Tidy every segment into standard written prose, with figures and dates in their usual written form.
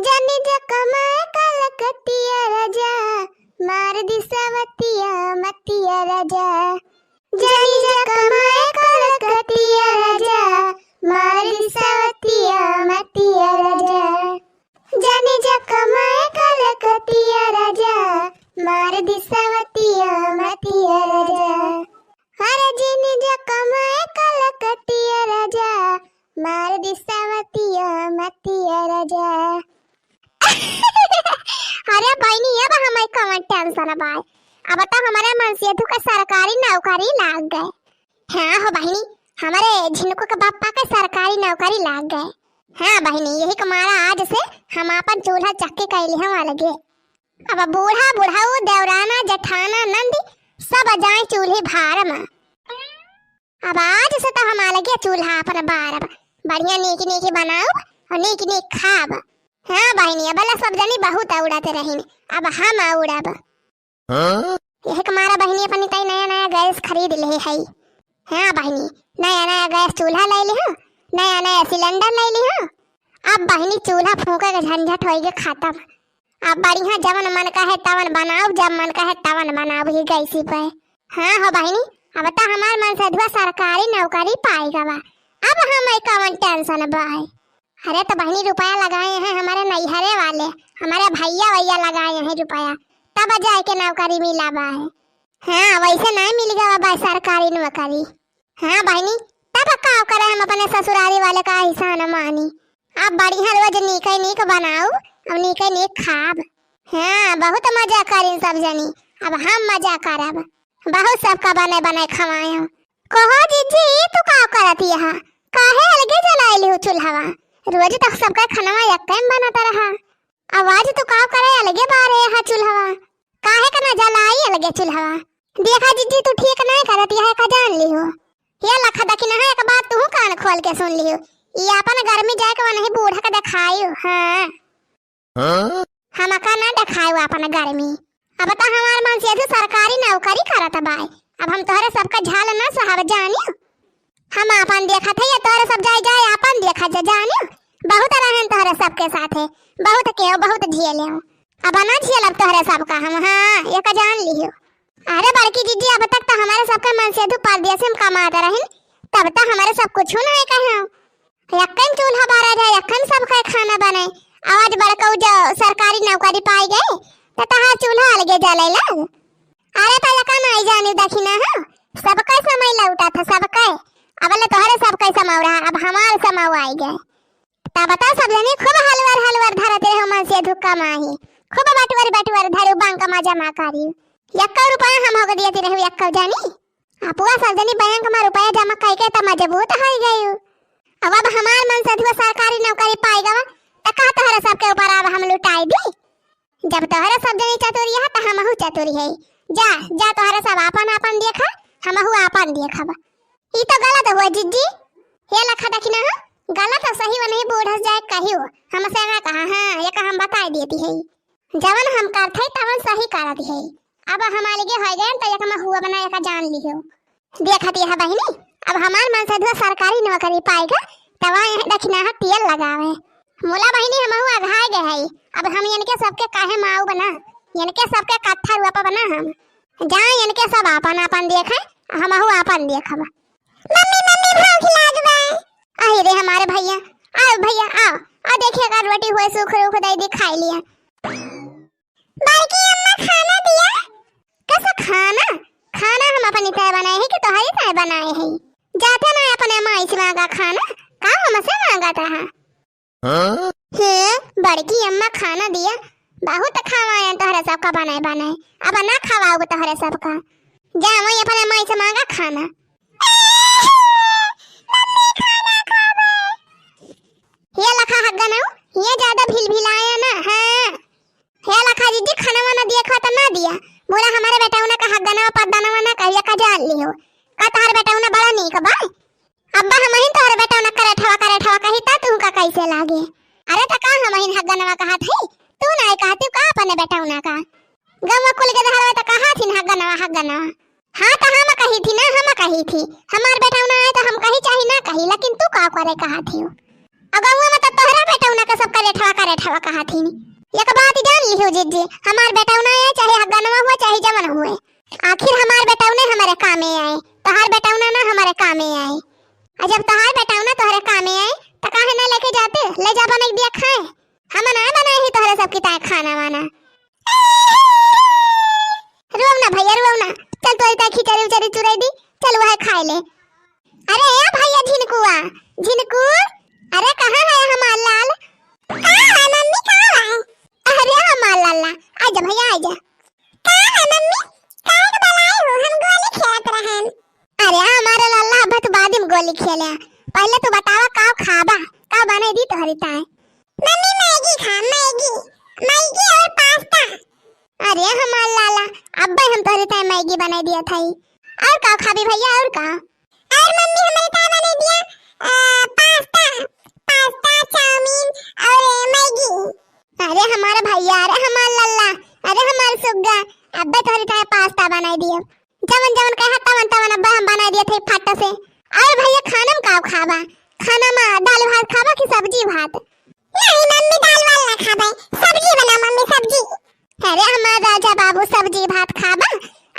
जानी जा कमाए कलकतिया राजा मार दिसावतिया मतिया राजा जानी जा कमाए कलकतिया राजा मार दिसावतिया मतिया राजा जानी जा कमाए कलकतिया राजा मार दिसावतिया मतिया राजा अरे जानी जा कमाए कलकतिया राजा मार दिसावतिया मतिया राजा अरे भाई नहीं अब हमारे कौन टेंशन है भाई अब तो हमारे मनसेधु का सरकारी नौकरी लाग गए। हाँ हो बहनी हमारे झिनुको के पापा का सरकारी नौकरी लाग गए। हाँ बहनी यही कमारा आज से हम अपन चूल्हा चक्की कैली हम अलगे। अब बूढ़ा बुढ़ाऊ देवराना जठाना नंदी सब जाए चूल्हे भार में। अब आज से तो हम अलगे चूल्हा अपन बार बढ़िया नीकी नीकी बनाओ और नीकी नीक खाब। हाँ बहनी अब सब जनी बहुत उड़ाते रही अब हम उड़ाब। यह हमारा बहनी अपनी तई नया नया गैस खरीद ले है। हाँ बहनी नया नया गैस चूल्हा ले ली हो नया नया सिलेंडर ले ली हो। अब बहनी चूल्हा फूके के झंझट होएगे खत्म। अब बढ़िया जवन मन का है तवन बनाओ जब मन का है तवन बनाओ ही गैसी पे। हाँ हो बहनी अब तो हमार मन से धुआ सरकारी नौकरी पाएगा बा अब हमें कौन टेंशन बा। अरे तो बहनी रुपया लगाए हैं हमारे नैहरे वाले हमारे भैया भैया लगाए हैं रुपया तब जाए के नौकरी मिला बा है। हाँ वैसे नहीं मिल गया बा सरकारी नौकरी। हाँ बहनी तब का करे हम अपने ससुराली वाले का एहसान मानी। अब बढ़िया रोज नीके नीक बनाओ अब नीके नीक खाब। हाँ बहुत मजा करी सब जनी अब हम मजा करब बहुत सबका बने बने खवाए। कहो जीजी तू का करती है काहे अलगे जलाइली हो चूल्हा रोज तक सबका खाना एक टाइम बनाता रहा। आवाज तो का करे अलगे बारे है चूल्हा काहे का ना जलाई अलगे चूल्हा। देखा जीजी तू ठीक नहीं करती है का जान ली हो ये लखा दखी ना एक बात तू कान खोल के सुन ली हो ये अपन घर में जाके नहीं बूढ़ा का दिखाई। हाँ हम का ना दिखाई अपन घर में। अब तो हमार मन से सरकारी नौकरी करत बाई अब हम तोहरे सबका झाल ना साहब जानियो हम अपन देखा थे ये तोहरे सब जाए जाए अपन देखा जा जानियो बहुत रहन तोहरे सबके साथ है बहुत के बहुत झेले हो अब ना झेल अब तोहरे सबका हम। हाँ ये का जान लियो। अरे बड़की जीजी अब तक तो हमारे सबका मन से धु परदेश में कमाते रहन तब तक हमारे सब कुछ नहीं कहे यक्कन चूल्हा बारा जाए यक्कन सब खाना बनाए आवाज बड़काऊ जो सरकारी नौकरी पाई गए तो तहार चूल्हा अलगे जले लग। अरे तो लका नहीं जानी दखिना है सबका समय लौटा था सबका अब ले तोहरे सबका समय रहा अब हमार समय आई गए तब बता सब जने खूब हलवर धरते रहो मन से धुक्का माही खूब बटवर धरो बैंक में जमा करी 1 रुपया हम हो दिए रहो 1 जानी अपुआ सब जनी बैंक में रुपया जमा करके त मजबूत हो गई। अब हमार मन से धुआ सरकारी नौकरी पाएगा त का तोहरे सबके ऊपर अब हम लुटाई दी। जब तोहरे सब जनी चतुरी है त हमहु चतुरी है जा जा तोहरे सब अपन देखा हमहु अपन देखब। ई तो गलत हुआ जीजी ये लखा दखिना है गलत है सही नहीं बूढ़ जाए कहियो हमसे ना कहा। हाँ ये का हम बता देती है जवन हम करते तवन सही करत है अब हमारे लिए हो गए तो एक हुआ बना एक जान लियो देखती है बहनी। अब हमार मन से सरकारी नौकरी पाएगा तब दखिना है तेल लगावे मोला बहनी हमहु अघाए गए है अब हम इनके सबके काहे माऊ बना इनके सबके कट्ठा रुआ बना हम जा इनके सब अपन देखे हमहु अपन देखब। मम्मी भूख लाग बा आई रे हमारे भैया आओ देखिएगा रोटी हुए सूख रूख दे दी खाई लिया। बड़की अम्मा खाना दिया कैसा खाना हम अपनी तरह बनाए हैं कि तुम्हारी तरह बनाए हैं जाते ना अपने माई से मांगा खाना का हमसे मांगा था। बड़की अम्मा खाना दिया बहुत खावाए तोहरे सबका बनाए अब ना खवाओगे तोहरे सबका जा वही अपने माई से मांगा खाना। ये लखा हग्गा ना ये ज्यादा भिलभिलाया ना। हाँ ये लखा जीजी खाना वाना देखा तो ना दिया बोला हमारे बेटा उन्हें का हग्गा ना पद्दाना वाना कहिया का जान लियो का तार बेटा उन्हें बड़ा नहीं का भाई अब्बा हम ही तोहरे बेटा उन्हें करे ठवा कही ता तू का कैसे लागे। अरे तो का हम ही हग्गा ना कहा थे तू नहीं कहा तू का अपने बेटा उन्हें का गवा कुल के धरवा तो कहा थी हग्गा ना। हाँ तो हम कही थी ना हम कही थी हमार बेटा उन्हें आए तो हम कही चाहिए ना कही लेकिन तू का करे कहा थी अगर वो मतलब तोहरा बेटा उन्हें का सब करे ठवा करे ठवा कहथिन। एक बात जान लिहो जीजी, हमार बेटा ना आए चाहे हगनवा हुआ चाहे जमन हुए, आखिर हमार बेटा ने हमारे कामे आए, तहार बेटा ना हमारे कामे आए। और जब तहार बेटा ना तोहरे कामे आए तो काहे ना लेके जाते, ले जा बना दिया खाए। हम ना बनाए ही तोहरे सबकी ताए खाना वाना। रुओ ना भैया रुओ ना, चल तोरी ताए खिचड़ी उचड़ी चुराई दी, चल वह खा ले। अरे ए भैया झिनकुआ, झिनकू अरे कहाँ है हमार लाल? कहाँ है मम्मी कहाँ है? अरे हमार लाला आजा भैया आजा। कहाँ है मम्मी? काहे के बुलाए हो? हम गोली खेलत रहन। अरे हमारा लाला अब तो बाद में गोली खेले, पहले तो बतावा का खाबा, का बने दी तोहरी ताए? मम्मी मैगी खा, मैगी मैगी और पास्ता। अरे हमार लाला अब हम तोहरी ताए मैगी बना दिया था। और का खाबी भैया और का? और मम्मी हमारे ताए बना दिया पास्ता, पास्ता चाउमीन और मैगी। अरे हमारा भैया, अरे हमार लल्ला, अरे हमार सुग्गा, अब्बे तोहरी ताए पास्ता बनाई दिया। जवन जवन कहा तवन तवन अब्बा हम बना दिए थे फट से। अरे भैया खाना में का खाबा? खाना में दाल भात खाबा कि सब्जी भात? नहीं मम्मी दाल वाल ना खाबे, सब्जी बना मम्मी सब्जी। अरे हमार राजा बाबू सब्जी भात खाबा।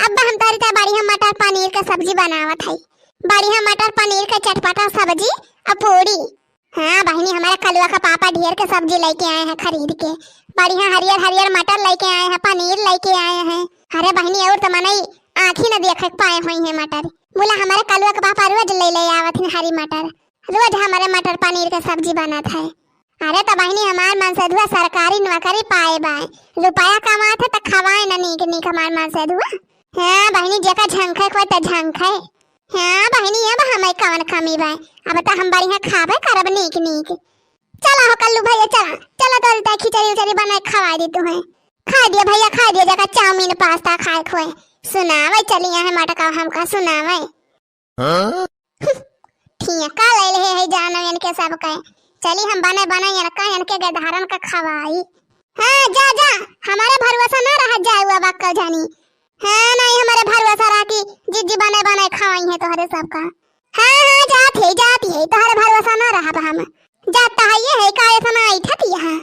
अब्बा हम तोहरी ताए बढ़िया मटर पनीर का सब्जी बनावत है, बढ़िया मटर पनीर का चटपटा सब्जी और पूरी। हाँ बहनी हमारे कलुआ का पापा ढेर के सब्जी लेके आए हैं खरीद के, बढ़िया हरियर हरियर मटर लेके आए हैं, पनीर लेके आए हैं। अरे बहनी और तो मनाई आँखी न देख पाए हुई है मटर। बोला हमारे कलुआ का पापा रोज ले आवत है हरी मटर, रोज हमारे मटर पनीर का सब्जी बनत है। अरे तो बहनी हमार मनसेधुआ सरकारी नौकरी पाए बाय, रुपया कमात है तो खवाए न नीक नीक हमार मनसेधुआ। हाँ बहनी जेका झंखे को तो झंखे। हाँ बहनी अब हमें कौन कमी बा, अब तो हम बढ़िया खाबे करब नीक नीक। चला हो कल्लू भैया चला, चला तो ताए खिचड़ी उचड़ी बनाए खवा दी तुम्हें। खा दिया भैया खा दिया, जगह चाउमीन पास्ता खाए खोए। सुनावे चली यहाँ मटका हमका सुनावे। ठीक का ले ले है जानो इनके सब कहे, चली हम बने बने इनका इनके गधारन का खवाई। हाँ जा जा, हमारे भरोसा ना रह जाए हुआ बक्कल जानी। हाँ नहीं हमारे भरोसा रहा कि जिज्जी बने बने खवाई है तोहरे सबका। हाँ हाँ जाती है तोहरे भरोसा ना रहा हम जाता है ये है का इतना ऐठत यहाँ।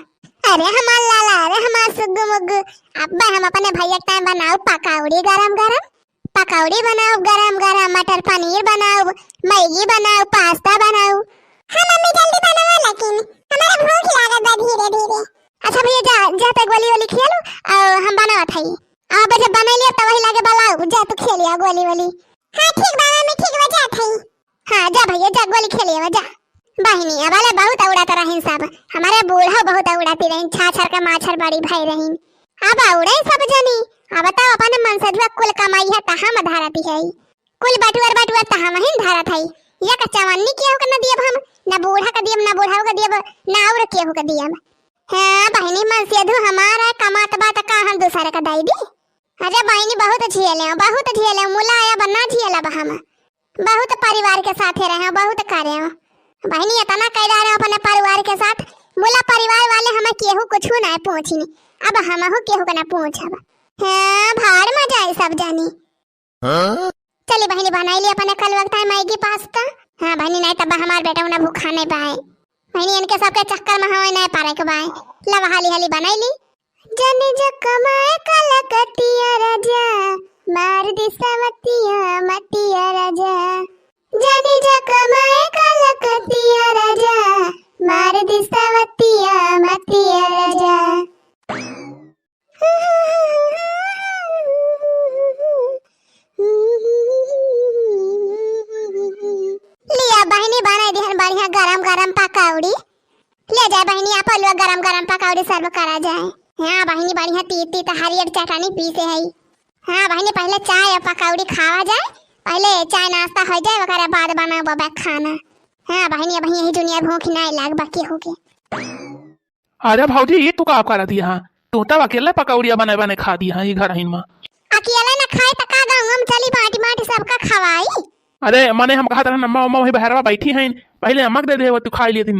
अरे हमार लाला, अरे हमार सुग्गू मुग्गू, अब्बा हम अपने भैया के टाइम बनाओ पकौड़ी गरम गरम, पकौड़ी बनाओ गरम गरम, मटर पनीर बनाओ, मैगी बनाओ, पास्ता बनाओ। हाँ मम्मी जल्दी बनाओ लेकिन हमारा भूख लागत बा धीरे धीरे। अच्छा भैया जा जा तक गोली वाली खेलो और हम बनावत हई। अब जब बना लिया तो वही लागे बनाओ, जा तू खेलिया गोली वाली। हाँ ठीक बा मम्मी ठीक बा जात हई। हाँ जा भैया जा गोली खेलिया जा। बहनी अबले बहुत उड़ात रहिन सब, हमारे बूढ़ा बहुत उड़ाती रहिन, छाछर का माछर बड़ी भाई रहिन। अब उड़े सब जनी, अब बताओ अपने मन से दुआ कुल कमाई है तहा में धारती है, कुल बटुअर बटुअर तहा में ही धारत है। ये का चवन्नी किया हो न दियब हम, न बूढ़ा का दियब न बूढ़ा का दियब न और किया हो का दियब। हां बहनी मन से दु हमारा कमात बात का हम दूसरे का दाई दी। अरे बहनी बहुत झेले मुला आया बन्ना झेला बा हम, बहुत परिवार के साथ रहे, बहुत करे बहनी इतना कैदा रहे अपने परिवार के साथ। मुला परिवार वाले हमें केहू कुछ ना पूछी, अब हम हो केहू का ना पूछब। हां भाड़ में जाए सब जानी। चली बहनी बनाई ली अपने कल वक्त है मैगी पास्ता। हां बहनी नहीं तब हमार बेटा उन्हें भूखा नहीं पाए, बहनी इनके सबके चक्कर में हमें नहीं पारे के बाय लव हाली हाली बनाई ली। जने जो कमाए कलकतिया राजा मार दी सवतिया मतिया राजा, जने जो कमाए कलकतिया राजा मार दी सवतिया मतिया राजा। लिया बहनी बनाई दी बढ़िया गरम गरम पकौड़ी, ले जाए बहनी आप लोग गरम गरम पकौड़ी सर्व करा जाए। हाँ बहनी बढ़िया तीत तीत हरियर चटनी पीसे है। हाँ बहनी पहले चाय और पकौड़ी खावा जाए, पहले चाय नाश्ता हो जाए वगैरह बाद बनाओ बाबा खाना। हाँ बहनी अब यही दुनिया भूख नहीं लाग बाकी होके। अरे भाऊजी ये तू का करा दिया हां, तू तब अकेले पकौड़िया बने बने खा दिया हां ये घर हिन में। अकेले ना खाए त का गांव में चली बाटी बाटी सबका खवाई। अरे मने हम कहा था अम्मा अम्मा वही बहरवा बैठी हैं, पहले अम्मा दे दे वो तू खा लेती,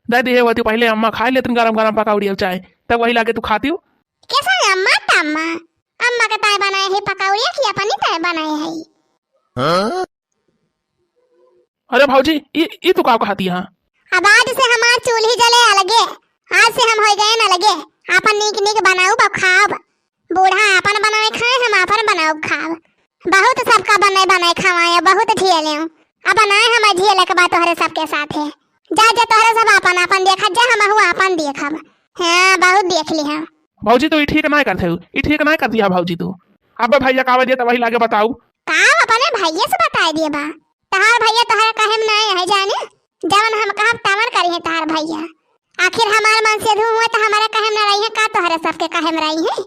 दे दे वो तू पहले अम्मा खा लेती गरम गरम पकौड़ी और चाय, तब वही लाके तू खाती हो। कैसा अम्मा तम्मा अम्मा के ताय बनाए है पकौड़िया कि अपनी ताय बनाए है। हां अरे भाऊजी ये तू का खाती हां। अब आज से हमार चूल्ही जले अलगे, आज से हम हो गए ना लगे अपन नीक नीक बनाऊ बा खाब। बूढ़ा अपन बनाए खाए हम अपन बनाऊ खाब। बहुत सबका बनाए बनाए खवाए बहुत ठियले अब बनाए हम ठियले के बात तोहरे सबके साथ है। जा जा तोहरे सब अपन अपन देखत जा हम हुआ अपन देखब। हां बहुत देख ली हम। भौजी तो ई ठीक ना करथे ई ठीक ना कर दिया भौजी तू। अब भैया कावे दिया त वही लागे बताऊ का अपने भैया से बताए दिए बा। तहार भैया तोहरा कहे में नहीं है जाने जवन हम कहब तवन करी है तहार भैया। आखिर हमार मन से धू हुआ तो हमारा कहे में रही है का तोहरे सबके कहे में रही है।